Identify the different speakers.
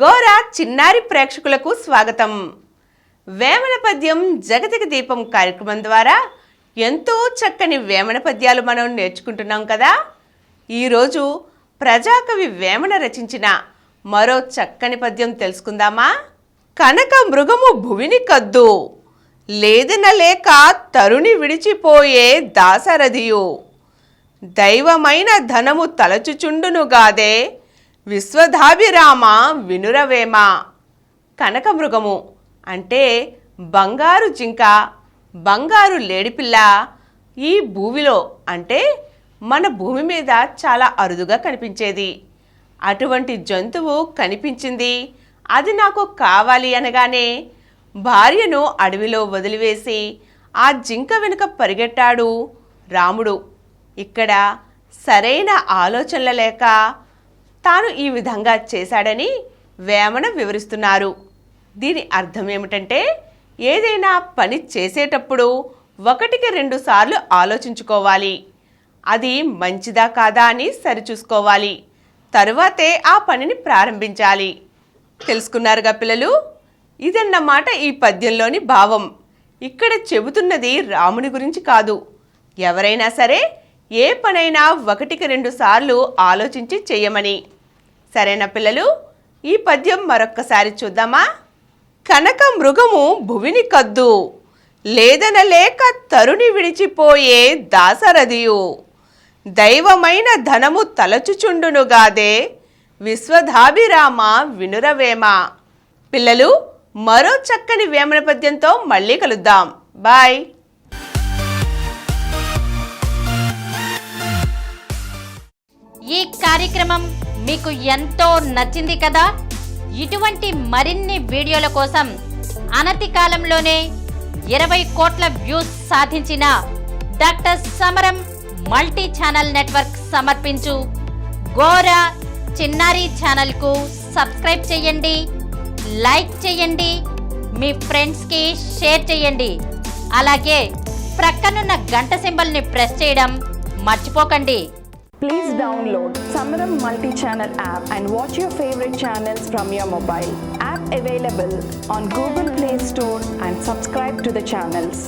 Speaker 1: గోరా చిన్నారి ప్రేక్షకులకు స్వాగతం. వేమన పద్యం జగతికి దీపం కార్యక్రమం ద్వారా ఎంతో చక్కని వేమన పద్యాలు మనం నేర్చుకుంటున్నాం కదా. ఈరోజు ప్రజాకవి వేమన రచించిన మరో చక్కని పద్యం తెలుసుకుందామా? కనక మృగము భువిని కద్దు, లేదన లేక తరుణి విడిచిపోయే దాసరథియు, దైవమైన ధనము తలచుచుండునుగాదే, విశ్వధాభిరామ వినురవేమ. కనకమృగము అంటే బంగారు జింక, బంగారు లేడిపిల్ల ఈ భూమిలో అంటే మన భూమి మీద చాలా అరుదుగా కనిపించేది. అటువంటి జంతువు కనిపించింది, అది నాకు కావాలి అనగానే భార్యను అడవిలో వదిలివేసి ఆ జింక వెనుక పరిగెట్టాడు రాముడు. ఇక్కడ సరైన ఆలోచనలు లేక తాను ఈ విధంగా చేశాడని వేమన వివరిస్తున్నారు. దీని అర్థం ఏమిటంటే, ఏదైనా పని చేసేటప్పుడు 1-2 సార్లు ఆలోచించుకోవాలి. అది మంచిదా కాదా అని సరిచూసుకోవాలి. తరువాతే ఆ పనిని ప్రారంభించాలి. తెలుసుకున్నారుగా పిల్లలు? ఇదన్నమాట ఈ పద్యంలోని భావం. ఇక్కడ చెబుతున్నది రాముని గురించి కాదు. ఎవరైనా సరే ఏ పనైనా 1-2 సార్లు ఆలోచించి చెయ్యమని. సరేనా పిల్లలు? ఈ పద్యం మరొక్కసారి చూద్దామా? కనక మృగము భువిని కద్దు, లేదన లేక తరుణి విడిచిపోయే దాసరథియు, దైవమైన ధనము తలచుచుండునుగాదే, విశ్వధాభిరామ వినురవేమ. పిల్లలు, మరో చక్కని వేమన పద్యంతో మళ్ళీ కలుద్దాం. బాయ్.
Speaker 2: ఈ కార్యక్రమం మీకు ఎంతో నచ్చింది కదా. ఇటువంటి మరిన్ని వీడియోల కోసం అనతి కాలంలోనే 20 కోట్ల వ్యూస్ సాధించిన డాక్టర్ సమరం మల్టీ ఛానల్ నెట్వర్క్ సమర్పించు గోరా చిన్నారి ఛానల్కు సబ్స్క్రైబ్ చేయండి, లైక్ చేయండి, మీ ఫ్రెండ్స్కి షేర్ చేయండి. అలాగే ప్రక్కనున్న గంట సింబల్ని ప్రెస్ చేయడం మర్చిపోకండి.
Speaker 3: Please download Samaram multi-channel app and watch your favorite channels from your mobile. App available on Google Play Store and subscribe to the channels.